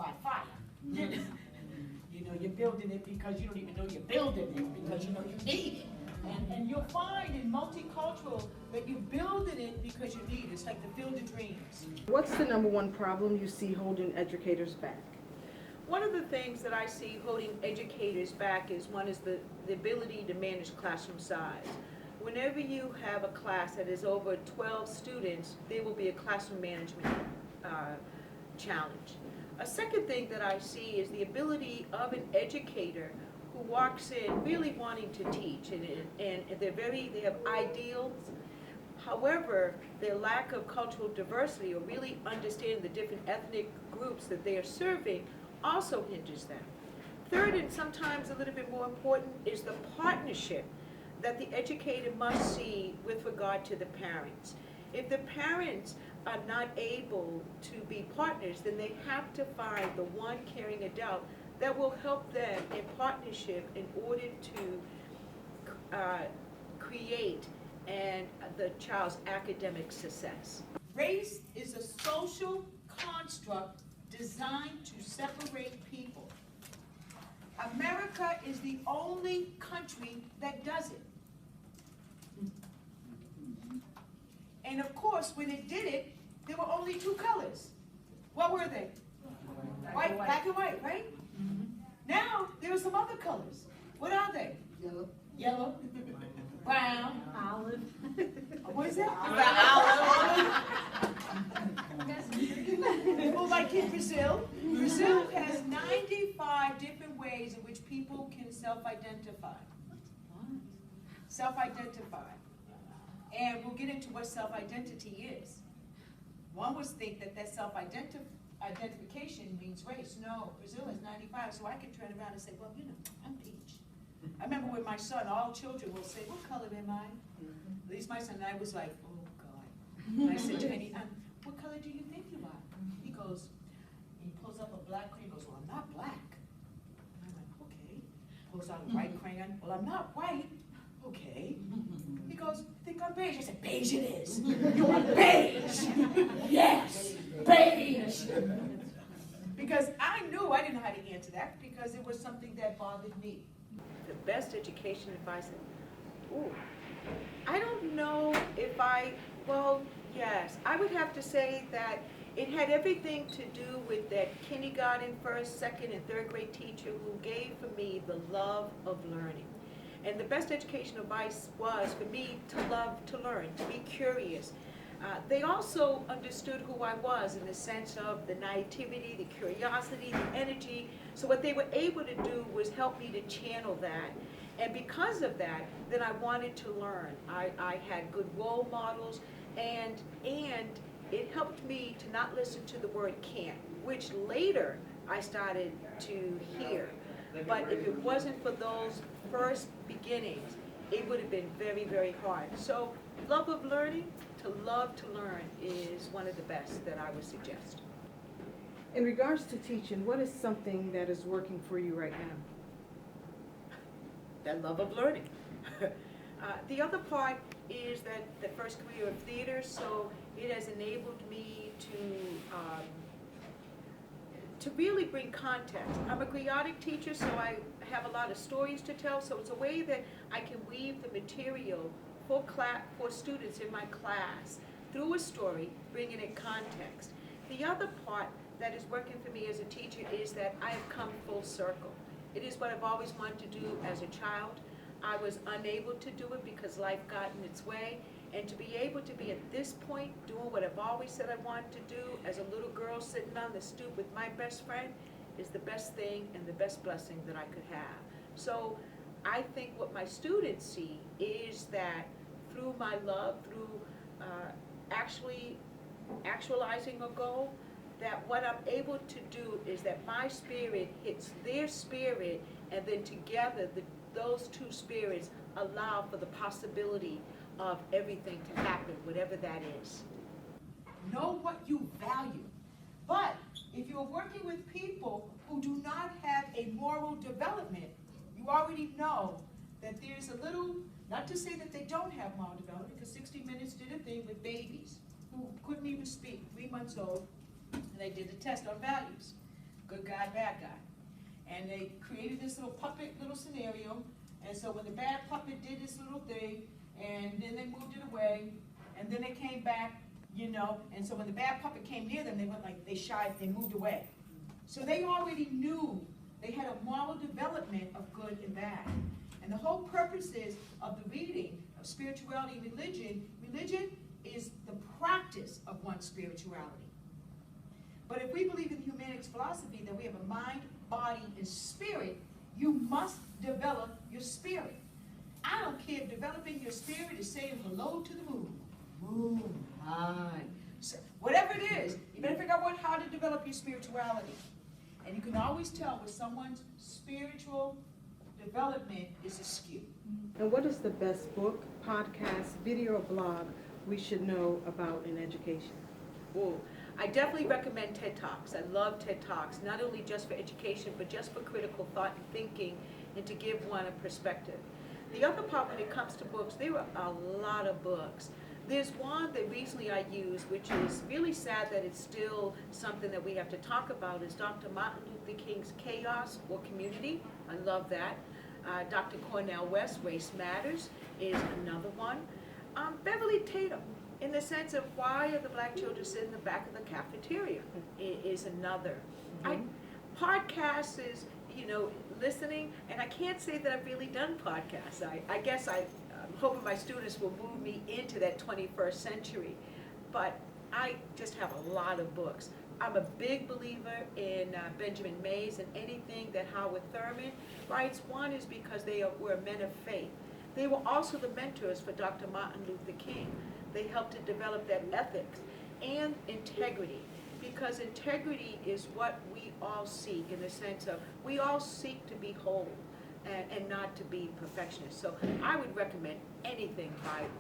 by fire. You know, you're building it because you don't even know you're building it, because you know you need it. And you'll find in multicultural that you're building it because you need it. It's like the field of dreams. What's the number one problem you see holding educators back? One of the things that I see holding educators back is the ability to manage classroom size. Whenever you have a class that is over 12 students, there will be a classroom management challenge. A second thing that I see is the ability of an educator who walks in really wanting to teach, and they have ideals. However, their lack of cultural diversity or really understanding the different ethnic groups that they are serving also hinders them. Third, and sometimes a little bit more important, is the partnership that the educator must see with regard to the parents. If the parents are not able to be partners, then they have to find the one caring adult that will help them in partnership in order to create the child's academic success. Race is a social construct designed to separate people. America is the only country that does it. And of course, when it did it, there were only two colors. What were they? White, black and white, right? Now, there are some other colors. What are they? Yellow, brown, Olive. what is that? Olive. Well, like in Brazil, Brazil has 95 different ways in which people can self-identify. Self-identify. And we'll get into what self-identity is. One would think that self-identification means race. No, Brazil has 95, so I can turn around and say, well, you know, I'm peach. I remember with my son, all children will say, what color am I? At least my son and I was like, oh, God. And I said, Janine, what color do you think you are? He goes, he pulls up a black crayon, he goes, well, I'm not black. And I went, okay. Pulls out a white crayon, well, I'm not white. Okay. He goes, think I'm beige. I said, beige it is. You are beige. Yes, beige. Because I knew I didn't know how to answer that because it was something that bothered me. The best education advice, I don't know if well, yes, I would have to say that it had everything to do with that kindergarten, first, second, and third grade teacher who gave for me the love of learning. And the best educational advice was for me to love to learn, to be curious. They also understood who I was in the sense of the naivety, the curiosity, the energy. So what they were able to do was help me to channel that. And because of that, then I wanted to learn. I had good role models, and it helped me to not listen to the word can't, which later I started to hear. But if it wasn't for those first beginnings, it would have been very, very hard. So love of learning, to love to learn is one of the best that I would suggest. In regards to teaching, what is something that is working for you right now? That love of learning. The other part is that the first career of theater, so it has enabled me to really bring context. I'm a griotic teacher, so I have a lot of stories to tell, so it's a way that I can weave the material for students in my class through a story, bringing in context. The other part that is working for me as a teacher is that I have come full circle. It is what I've always wanted to do as a child. I was unable to do it because life got in its way, and to be able to be at this point doing what I've always said I wanted to do as a little girl sitting on the stoop with my best friend is the best thing and the best blessing that I could have. So I think what my students see is that through my love, through actualizing a goal, that what I'm able to do is that my spirit hits their spirit, and then together those two spirits allow for the possibility of everything to happen, whatever that is. Know what you value. But if you're working with people who do not have a moral development, you already know that there's a little, not to say that they don't have moral development, because 60 Minutes did a thing with babies who couldn't even speak, 3 months old, and they did a test on values. good guy, bad guy. And they created this little puppet little scenario, and so when the bad puppet did this little thing, and then they moved it away, and then they came back, you know, and so when the bad puppet came near them, they went like, they shied, they moved away. So they already knew, they had a moral development of good and bad. And the whole purpose is of the reading of spirituality and religion. Religion is the practice of one's spirituality. But if we believe in humanics philosophy that we have a mind, body, and spirit, you must develop your spirit. I don't care if developing your spirit is saying hello to the moon. Moon, hi. So, whatever it is, you better figure out how to develop your spirituality. And you can always tell when someone's spiritual development is askew. And what is the best book, podcast, video, or blog we should know about in education? Ooh, I definitely recommend TED Talks. I love TED Talks, not only just for education, but just for critical thought and thinking, and to give one a perspective. The other part, when it comes to books, there are a lot of books. There's one that recently I used, which is really sad that it's still something that we have to talk about, is Dr. Martin Luther King's Chaos or Community. I love that. Dr. Cornel West, Race Matters, is another one. Beverly Tatum, in the sense of why are the black children sitting in the back of the cafeteria, is another. Podcasts is, you know, listening, and I can't say that I've really done podcasts. I guess I'm hoping my students will move me into that 21st century, but I just have a lot of books. I'm a big believer in Benjamin Mays and anything that Howard Thurman writes. One is because they were men of faith. They were also the mentors for Dr. Martin Luther King. They helped to develop that ethics and integrity, because integrity is what we all seek, in the sense of we all seek to be whole and not to be perfectionists. So I would recommend anything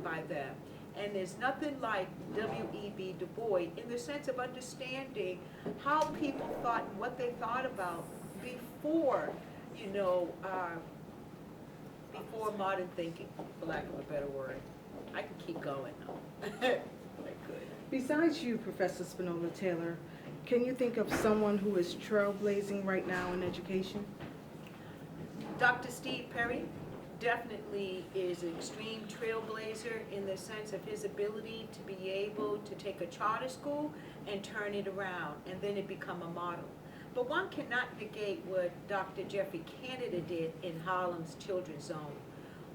by them. And there's nothing like W.E.B. Du Bois in the sense of understanding how people thought and what they thought about before, you know, before modern thinking, for lack of a better word. I can keep going though. I could. Besides you, Professor Spinola Taylor, can you think of someone who is trailblazing right now in education? Dr. Steve Perry definitely is an extreme trailblazer in the sense of his ability to be able to take a charter school and turn it around, and then it become a model. But one cannot negate what Dr. Jeffrey Canada did in Harlem's Children's Zone.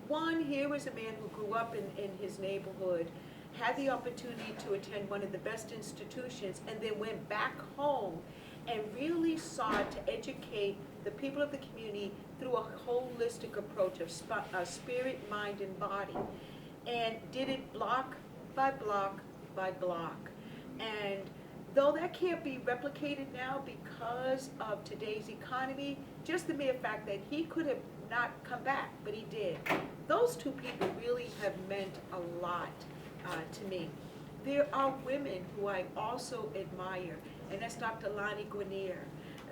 One, here was a man who grew up in his neighborhood, had the opportunity to attend one of the best institutions, and then went back home and really sought to educate the people of the community through a holistic approach of spirit, mind, and body, and did it block by block by block. And though that can't be replicated now because of today's economy, just the mere fact that he could have not come back, but he did. Those two people really have meant a lot to me. There are women who I also admire, and that's Dr. Lonnie Guinier.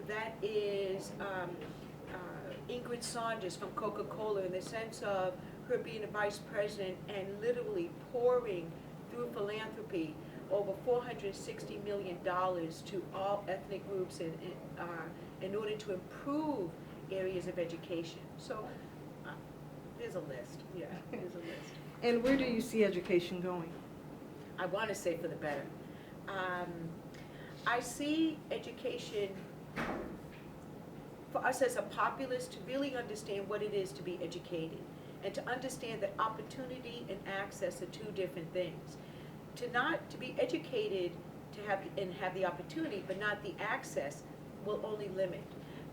That is Ingrid Saunders from Coca-Cola, in the sense of her being a vice president and literally pouring through philanthropy over $460 million to all ethnic groups in order to improve areas of education. So there's a list, yeah, there's a list. And where do you see education going? I want to say for the better. I see education for us as a populace to really understand what it is to be educated, and to understand that opportunity and access are two different things. To be educated to have the opportunity, but not the access, will only limit.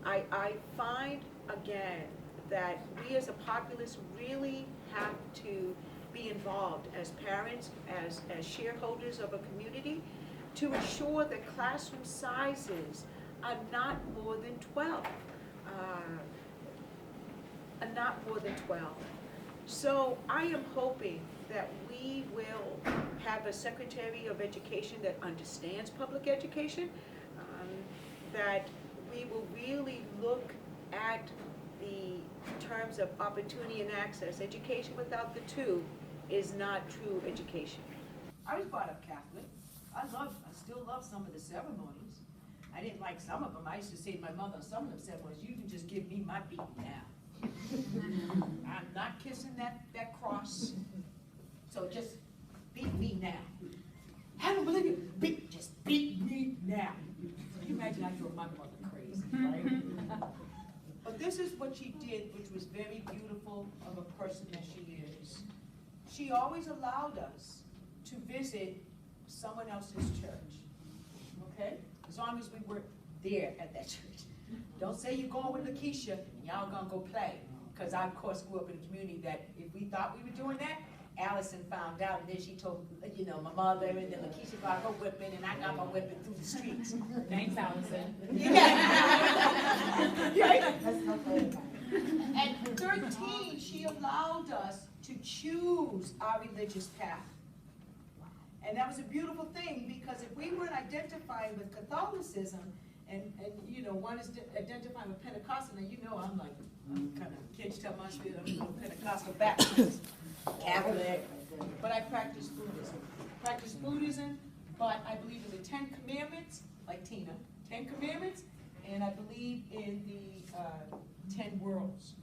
I find again that we as a populace really have to be involved as parents, as shareholders of a community, to ensure that classroom sizes are not more than 12. So I am hoping that we will have a Secretary of Education that understands public education, that we will really look at the terms of opportunity and access. Education without the two is not true education. I was brought up Catholic. I still love some of the ceremonies. I didn't like some of them. I used to say to my mother, some of them said, well, you can just give me my beat now. I'm not kissing that cross, so just beat me now. I don't believe you. Just beat me now. Can you imagine I drove my mother crazy, right? But this is what she did, which was very beautiful of a person that she is. She always allowed us to visit someone else's church, okay? As long as we were there at that church. Don't say you're going with Lakeisha and y'all gonna go play. Because I, of course, grew up in a community that if we thought we were doing that, Allison found out, and then she told, my mother, and then Lakeisha got her whipping, and I got my whipping through the streets. Thanks, Allison. Yeah. At 13, she allowed us to choose our religious path. And that was a beautiful thing, because if we weren't identifying with Catholicism, and one is identifying with Pentecostal, now I'm kind of, can't you tell my spirit, I'm a little Pentecostal Baptist, Catholic, but I practice Buddhism. But I believe in the 10 Commandments, like Tina, 10 Commandments, and I believe in the 10 Worlds.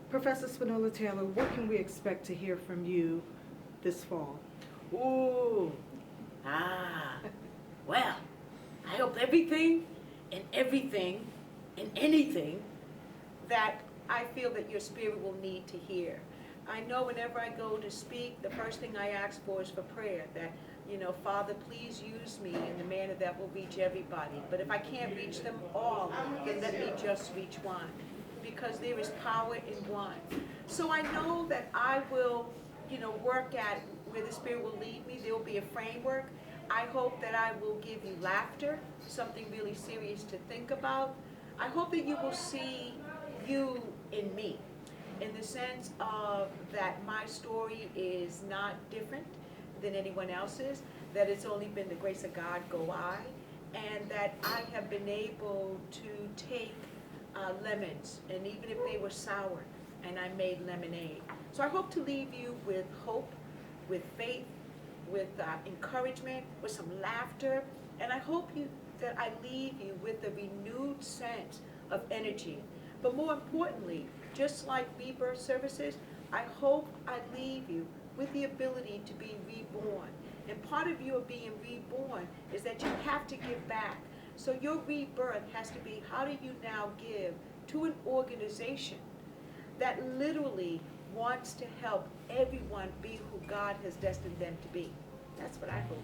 Professor Spinola Taylor, what can we expect to hear from you this fall? Ooh, well, I hope everything and anything that I feel that your spirit will need to hear. I know whenever I go to speak, the first thing I ask for is for prayer, that, Father, please use me in the manner that will reach everybody. But if I can't reach them all, then let me just reach one, because there is power in one. So I know that I will, work at where the Spirit will lead me. There will be a framework. I hope that I will give you laughter, something really serious to think about. I hope that you will see you in me, in the sense of that my story is not different than anyone else's, that it's only been the grace of God go I, and that I have been able to take lemons, and even if they were sour, and I made lemonade. So I hope to leave you with hope, with faith, with encouragement, with some laughter, and I hope that I leave you with a renewed sense of energy. But more importantly, just like rebirth services, I hope I leave you with the ability to be reborn. And part of your being reborn is that you have to give back. So your rebirth has to be, how do you now give to an organization that literally wants to help everyone be who God has destined them to be? That's what I hope.